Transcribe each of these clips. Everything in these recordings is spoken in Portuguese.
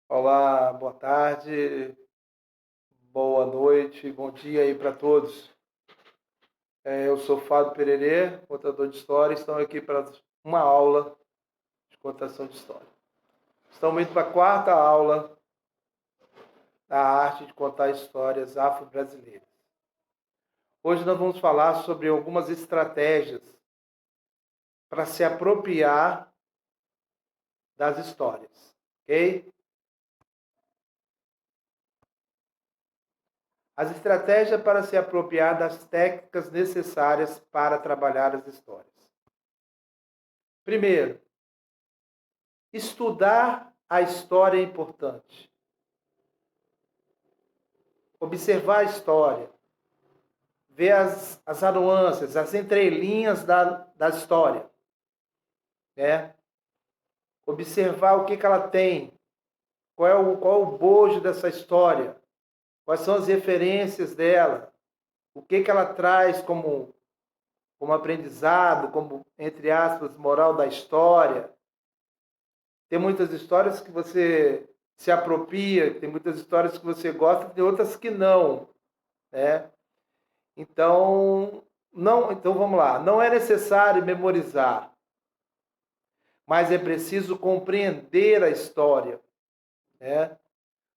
Olá, boa tarde, boa noite, bom dia aí para todos. Eu sou Fábio Pererê, contador de história, e estamos aqui para uma aula de contação de história. Estamos indo para a quarta aula da arte de contar histórias afro-brasileiras. Hoje nós vamos falar sobre algumas estratégias para se apropriar das histórias, ok? As estratégias para se apropriar das técnicas necessárias para trabalhar as histórias. Primeiro, estudar a história é importante. Observar a história. Ver as nuances, as entrelinhas da história. Né? Observar o que ela tem. Qual é o bojo dessa história. Quais são as referências dela. O que ela traz como aprendizado, como, entre aspas, moral da história. Tem muitas histórias que você se apropria, tem muitas histórias que você gosta, tem outras que não, né? Então vamos lá. Não é necessário memorizar, mas é preciso compreender a história, né?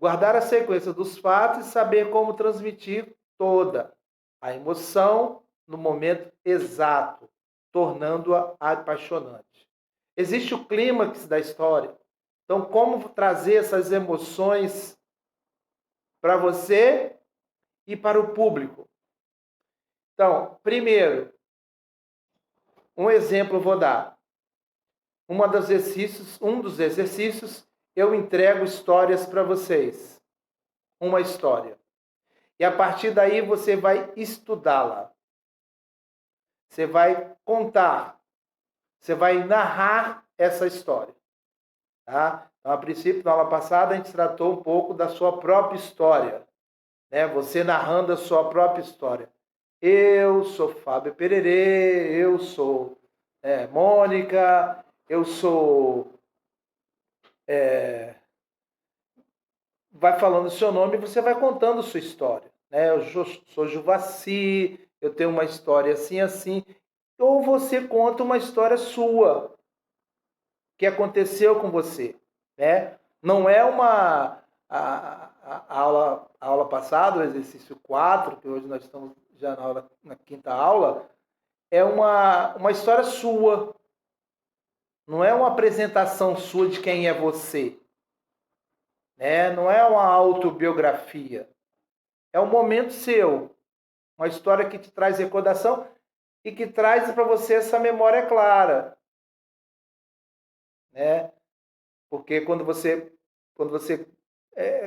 Guardar a sequência dos fatos e saber como transmitir toda a emoção no momento exato, tornando-a apaixonante. Existe o clímax da história. Então, como trazer essas emoções para você e para o público? Então, primeiro, um exemplo eu vou dar. Um dos exercícios, eu entrego histórias para vocês. Uma história. E a partir daí você vai estudá-la. Você vai contar. Você vai narrar essa história. Tá? Então, a princípio, na aula passada, a gente tratou um pouco da sua própria história. Né? Você narrando a sua própria história. Eu sou Fábio Pererê, eu sou Mônica, eu sou... vai falando o seu nome e você vai contando a sua história. Né? Eu sou Juvaci, eu tenho uma história assim, assim. Ou você conta uma história sua, que aconteceu com você. Né? Não é uma... A aula passada, o exercício 4, que hoje nós estamos já na quinta aula, é uma história sua. Não é uma apresentação sua de quem é você. Né? Não é uma autobiografia. É um momento seu. Uma história que te traz recordação e que traz para você essa memória clara. Né? Porque quando você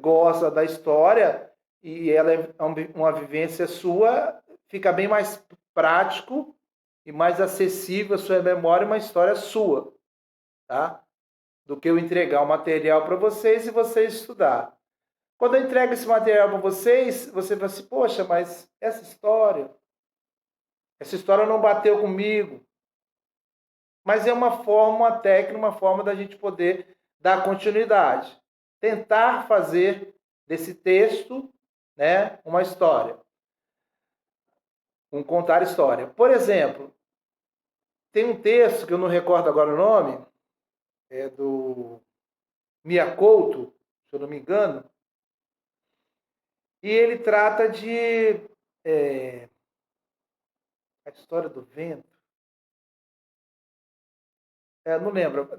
gosta da história e ela é uma vivência sua, fica bem mais prático e mais acessível a sua memória, uma história sua, tá? Do que eu entregar o material para vocês e vocês estudar. Quando eu entrego esse material para vocês, você vai assim, poxa, mas essa história não bateu comigo. Mas é uma forma, uma técnica, uma forma da gente poder dar continuidade. Tentar fazer desse texto, né, uma história. Um contar história. Por exemplo, tem um texto que eu não recordo agora o nome, é do Mia Couto, se eu não me engano, e ele trata de a história do vento. Não lembro, não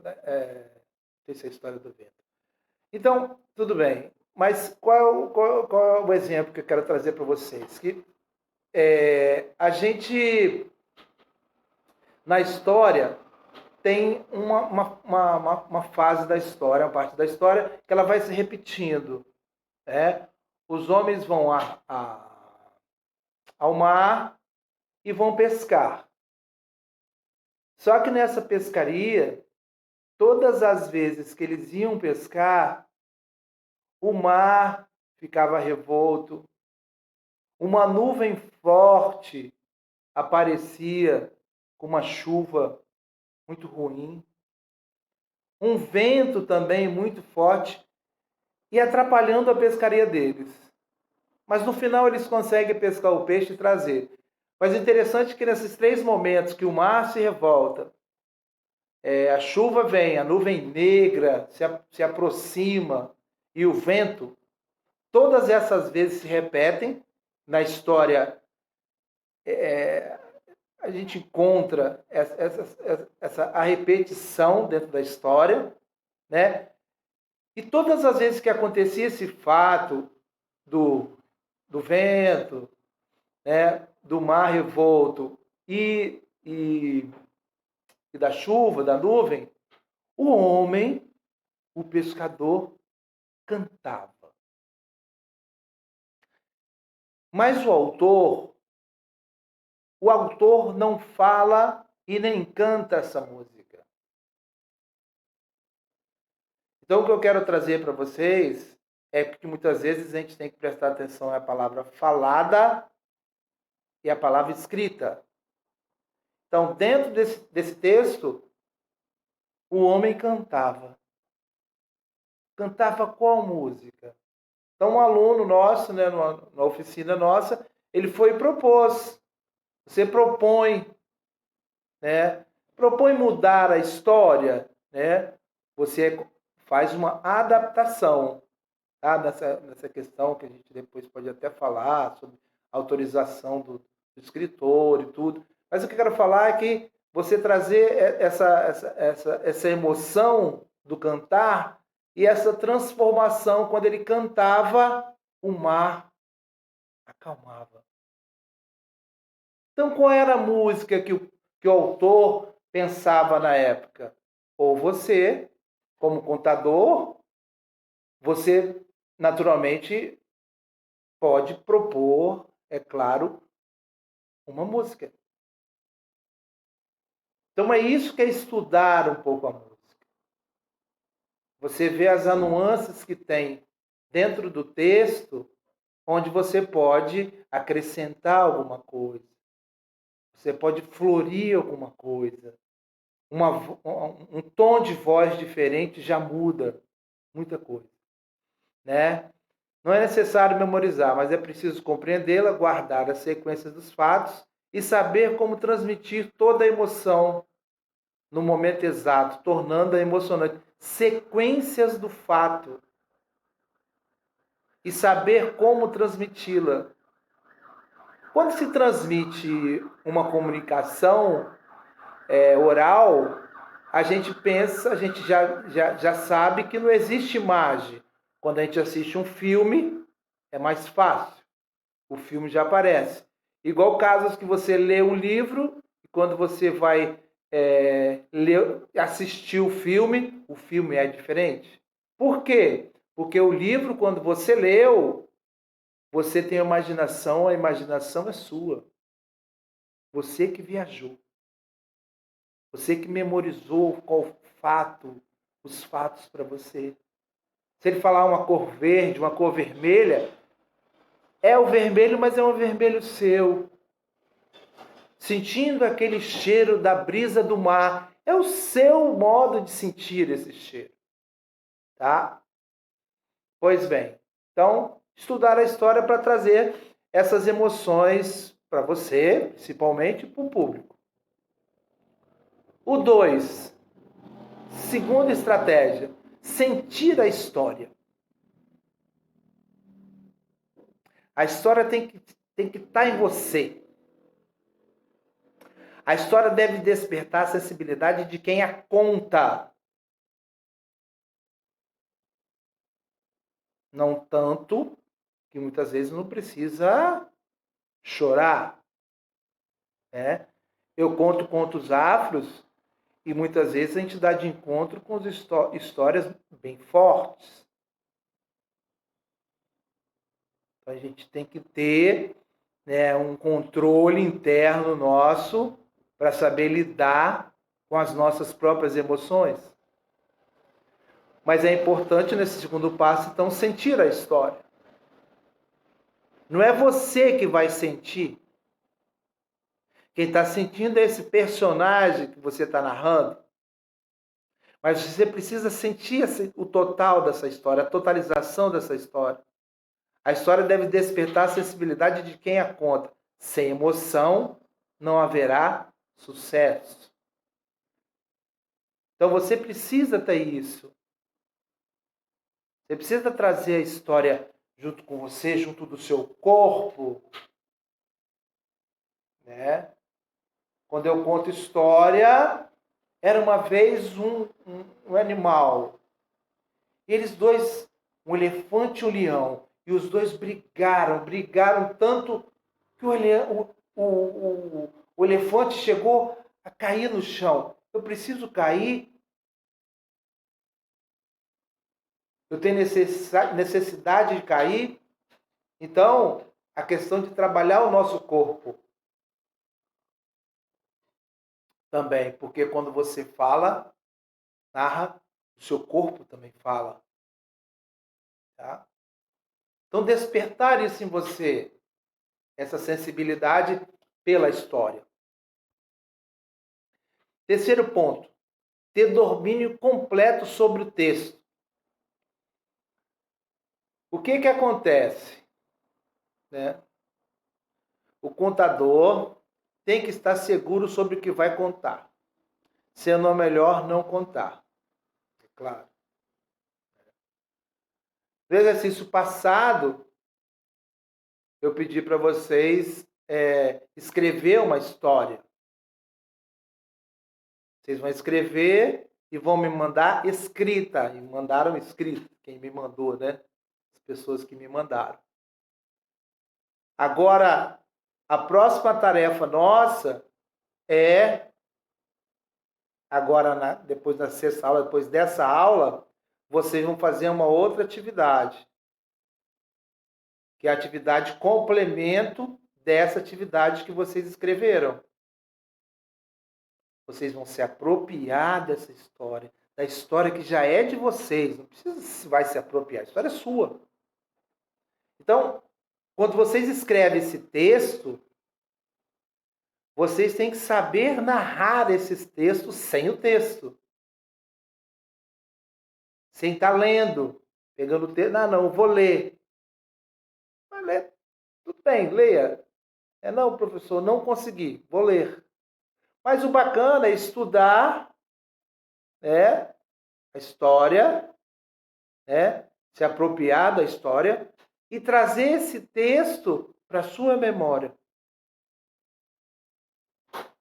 sei se é a história do vento. Então, tudo bem. Mas qual é o exemplo que eu quero trazer para vocês? Que a gente, na história, tem uma fase da história, uma parte da história, que ela vai se repetindo. Né? Os homens vão ao mar e vão pescar. Só que nessa pescaria, todas as vezes que eles iam pescar, o mar ficava revolto, uma nuvem forte aparecia com uma chuva muito ruim, um vento também muito forte e atrapalhando a pescaria deles. Mas no final eles conseguem pescar o peixe e trazer. Mas é interessante que nesses 3 momentos que o mar se revolta, a chuva vem, a nuvem negra se aproxima e o vento, todas essas vezes se repetem na história. A gente encontra a repetição dentro da história, né? E todas as vezes que acontecia esse fato do vento, né, do mar revolto e da chuva, da nuvem, o homem, o pescador, cantava. Mas o autor não fala e nem canta essa música. Então, o que eu quero trazer para vocês é que muitas vezes a gente tem que prestar atenção à palavra falada e à palavra escrita. Então, dentro desse texto, o homem cantava. Cantava qual música? Então, um aluno nosso, né, na oficina nossa, ele foi e propôs. Você propõe, né? Propõe mudar a história, né? Você faz uma adaptação, tá? Nessa questão que a gente depois pode até falar sobre autorização do escritor e tudo. Mas o que eu quero falar é que você trazer essa emoção do cantar e essa transformação, quando ele cantava, o mar acalmava. Então, qual era a música que o autor pensava na época? Ou você, como contador, você naturalmente pode propor, é claro, uma música. Então, é isso que é estudar um pouco a música. Você vê as nuances que tem dentro do texto, onde você pode acrescentar alguma coisa. Você pode florir alguma coisa. Um tom de voz diferente já muda muita coisa, né? Não é necessário memorizar, mas é preciso compreendê-la, guardar as sequências dos fatos e saber como transmitir toda a emoção no momento exato, tornando-a emocionante. Sequências do fato e saber como transmiti-la. Quando se transmite uma comunicação oral, a gente pensa, a gente já sabe que não existe imagem. Quando a gente assiste um filme, é mais fácil. O filme já aparece. Igual casos que você lê um livro, e quando você vai assistir o filme é diferente. Por quê? Porque o livro, quando você leu, você tem a imaginação é sua. Você que viajou. Você que memorizou os fatos para você. Se ele falar uma cor verde, uma cor vermelha, é o vermelho, mas é um vermelho seu. Sentindo aquele cheiro da brisa do mar. É o seu modo de sentir esse cheiro. Tá? Pois bem. Então, estudar a história para trazer essas emoções para você, principalmente para o público. O 2, segunda estratégia, sentir a história. A história tem que estar em você. A história deve despertar a sensibilidade de quem a conta. Não tanto que muitas vezes não precisa chorar. Né? Eu conto contos afros e muitas vezes a gente dá de encontro com histórias bem fortes. Então a gente tem que ter, né, um controle interno nosso para saber lidar com as nossas próprias emoções. Mas é importante nesse segundo passo, então, sentir a história. Não é você que vai sentir. Quem está sentindo é esse personagem que você está narrando. Mas você precisa sentir o total dessa história, a totalização dessa história. A história deve despertar a sensibilidade de quem a conta. Sem emoção, não haverá sucesso. Então você precisa ter isso. Você precisa trazer a história junto com você, junto do seu corpo. Né? Quando eu conto história, era uma vez um animal. Eles dois, um elefante e um leão, e os dois brigaram tanto que o elefante chegou a cair no chão. Eu preciso cair? Eu tenho necessidade de cair? Então, a questão de trabalhar o nosso corpo também, porque quando você fala, narra, o seu corpo também fala. Tá? Então, despertar isso em você, essa sensibilidade pela história. Terceiro ponto, ter domínio completo sobre o texto. O que acontece? Né? O contador tem que estar seguro sobre o que vai contar, sendo melhor não contar. É claro. No exercício passado, eu pedi para vocês escrever uma história. Vocês vão escrever e vão me mandar escrita. E mandaram escrita, quem me mandou, né? As pessoas que me mandaram. Agora, a próxima tarefa nossa é, agora depois da sexta aula, depois dessa aula, vocês vão fazer uma outra atividade. Que é a atividade complemento dessa atividade que vocês escreveram. Vocês vão se apropriar dessa história, da história que já é de vocês. Não precisa vai se apropriar, a história é sua. Então, quando vocês escrevem esse texto, vocês têm que saber narrar esses textos sem o texto. Sem estar lendo, pegando o texto. Não, eu vou ler. Vai ler. Tudo bem, leia. Não, professor, não consegui, vou ler. Mas o bacana é estudar a história, se apropriar da história e trazer esse texto para a sua memória.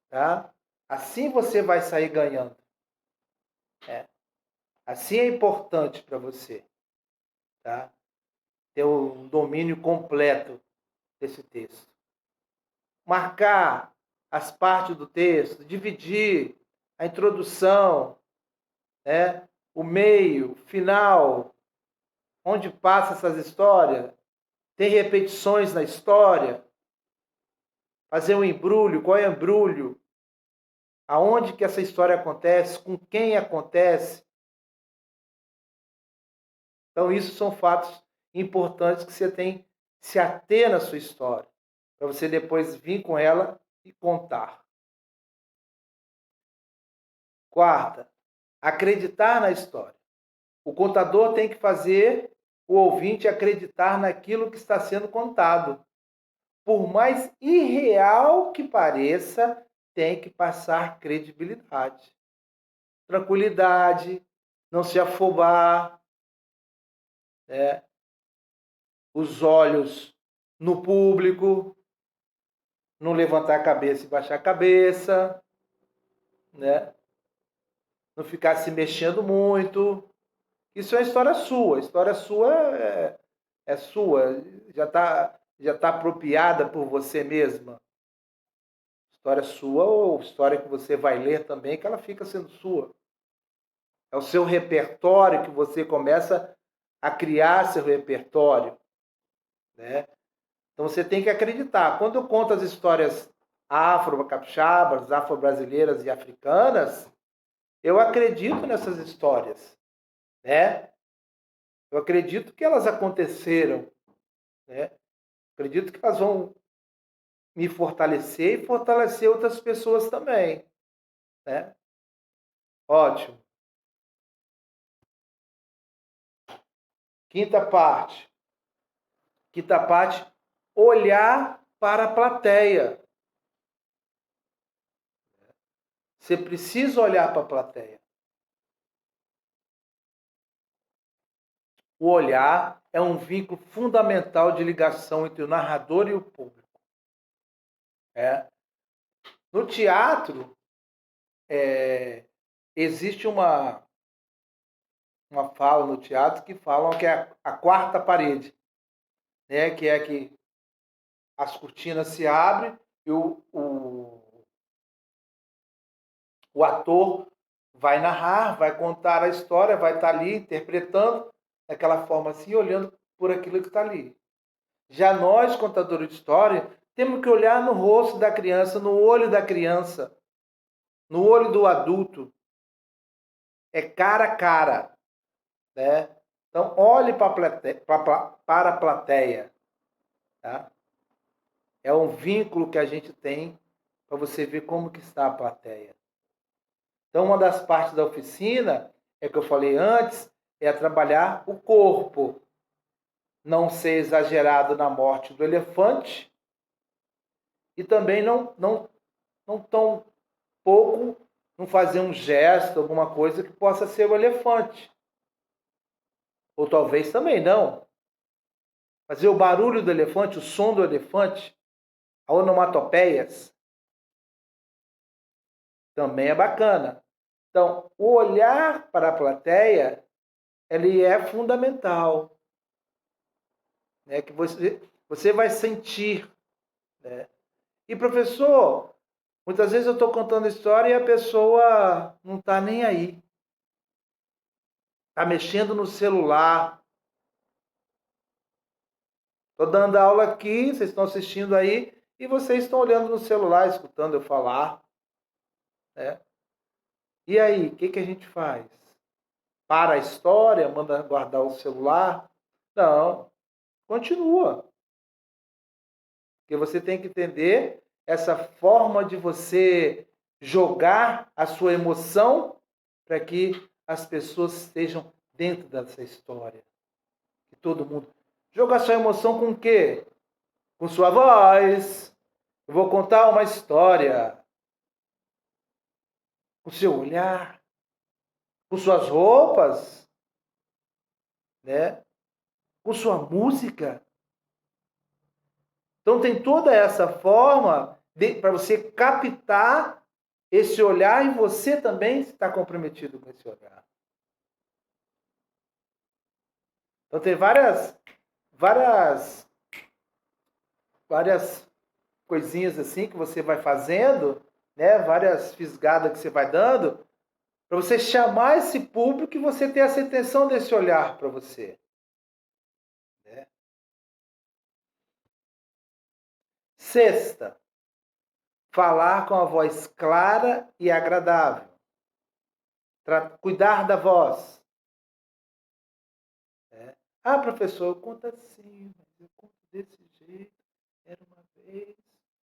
Tá? Assim você vai sair ganhando. Assim é importante para você. Tá? Ter um domínio completo desse texto. Marcar as partes do texto, dividir a introdução, o meio, o final, onde passa essas histórias, tem repetições na história, fazer um embrulho, qual é o embrulho, aonde que essa história acontece, com quem acontece. Então, isso são fatos importantes que você tem que se ater na sua história, para você depois vir com ela e contar. Quarta, acreditar na história. O contador tem que fazer o ouvinte acreditar naquilo que está sendo contado. Por mais irreal que pareça, tem que passar credibilidade. Tranquilidade, não se afobar, os olhos no público, não levantar a cabeça e baixar a cabeça, não ficar se mexendo muito. Isso é história sua. A história sua é sua. Já tá apropriada por você mesma. História sua ou história que você vai ler também, que ela fica sendo sua. É o seu repertório que você começa a criar seu repertório. Né? Então você tem que acreditar. Quando eu conto as histórias afro-capixabas, afro-brasileiras e africanas, eu acredito nessas histórias. Né? Eu acredito que elas aconteceram. Né? Acredito que elas vão me fortalecer e fortalecer outras pessoas também. Né? Ótimo. Quinta parte. Quinta parte, olhar para a plateia. Você precisa olhar para a plateia. O olhar é um vínculo fundamental de ligação entre o narrador e o público. No teatro, existe uma fala no teatro que falam que é a quarta parede, né? Que é que as cortinas se abrem e o ator vai narrar, vai contar a história, vai estar ali interpretando daquela forma assim, olhando por aquilo que está ali. Já nós, contadores de história, temos que olhar no rosto da criança, no olho da criança, no olho do adulto. É cara a cara, né? Então, olhe para a plateia. Tá? É um vínculo que a gente tem para você ver como que está a plateia. Então, uma das partes da oficina, é que eu falei antes, é trabalhar o corpo. Não ser exagerado na morte do elefante e também não tão pouco, não fazer um gesto, alguma coisa que possa ser o elefante. Ou talvez também não. Fazer o barulho do elefante, o som do elefante, a onomatopeias, também é bacana. Então, o olhar para a plateia, ele é fundamental. Né? Que você vai sentir. Né? E, professor, muitas vezes eu estou contando história e a pessoa não está nem aí. Está mexendo no celular. Estou dando aula aqui, vocês estão assistindo aí, e vocês estão olhando no celular, escutando eu falar. Né? E aí, o que a gente faz? Para a história, manda guardar o celular? Não, continua. Porque você tem que entender essa forma de você jogar a sua emoção para que as pessoas estejam dentro dessa história. Que todo mundo. Jogar sua emoção com o quê? Com sua voz. Eu vou contar uma história. Com seu olhar. Com suas roupas. Né? Com sua música. Então tem toda essa forma para você captar esse olhar e você também está comprometido com esse olhar. Então tem várias coisinhas assim que você vai fazendo, né? Várias fisgadas que você vai dando para você chamar esse público e você ter essa intenção desse olhar para você. Né? Sexta, falar com a voz clara e agradável. Cuidar da voz. Ah, professor, eu conto assim, mas eu conto desse jeito. Era uma vez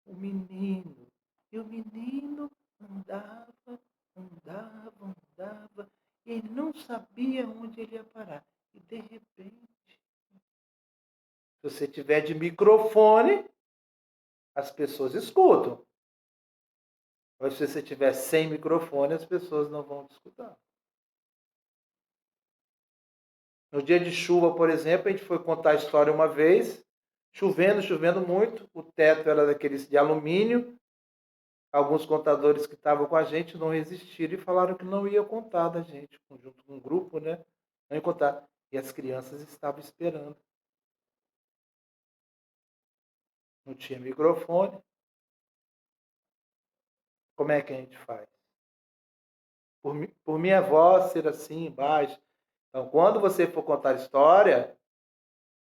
um menino. E o menino andava, andava, andava. E ele não sabia onde ele ia parar. E de repente, se você tiver de microfone, as pessoas escutam. Mas se você tiver sem microfone, as pessoas não vão te escutar. No dia de chuva, por exemplo, a gente foi contar a história uma vez, chovendo muito, o teto era daqueles de alumínio. Alguns contadores que estavam com a gente não resistiram e falaram que não ia contar da gente, junto com um grupo, né? Não ia contar. E as crianças estavam esperando. Não tinha microfone. Como é que a gente faz? Por minha voz ser assim, baixo. Então, quando você for contar história,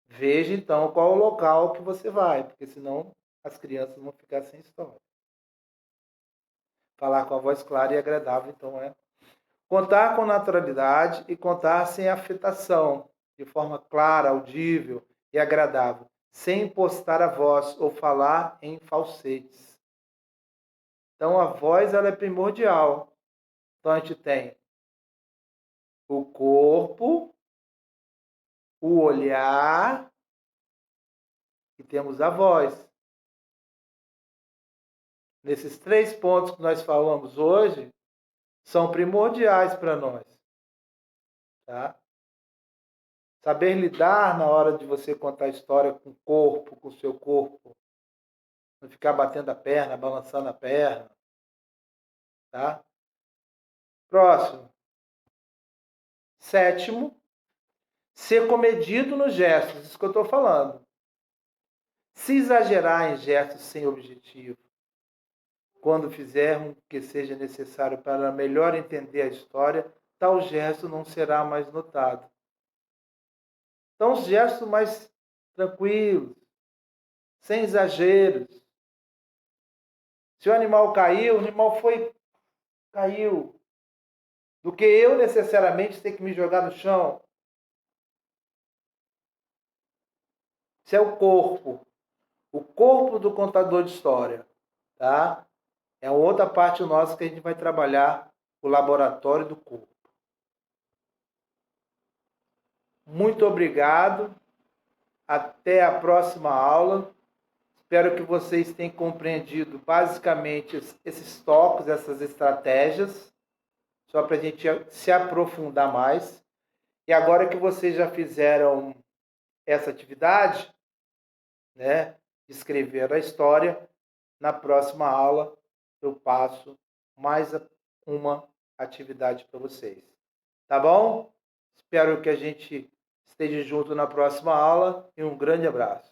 veja então qual é o local que você vai, porque senão as crianças vão ficar sem história. Falar com a voz clara e agradável, então é contar com naturalidade e contar sem afetação, de forma clara, audível e agradável, sem impostar a voz ou falar em falsetes. Então a voz ela é primordial. Então a gente tem o corpo, o olhar e temos a voz. Nesses 3 pontos que nós falamos hoje, são primordiais para nós. Tá? Saber lidar na hora de você contar a história com o corpo, com o seu corpo. Não ficar batendo a perna, balançando a perna. Tá? Próximo. 7º, ser comedido nos gestos. Isso que eu estou falando. Se exagerar em gestos sem objetivo, quando fizer o que seja necessário para melhor entender a história, tal gesto não será mais notado. Então, os gestos mais tranquilos, sem exageros. Se o animal caiu, o animal caiu. Do que eu necessariamente ter que me jogar no chão. Isso é o corpo. O corpo do contador de história. Tá? É outra parte nossa que a gente vai trabalhar, o laboratório do corpo. Muito obrigado. Até a próxima aula. Espero que vocês tenham compreendido basicamente esses toques, essas estratégias, só para a gente se aprofundar mais. E agora que vocês já fizeram essa atividade, né, de escrever a história, na próxima aula eu passo mais uma atividade para vocês. Tá bom? Espero que a gente esteja junto na próxima aula e um grande abraço.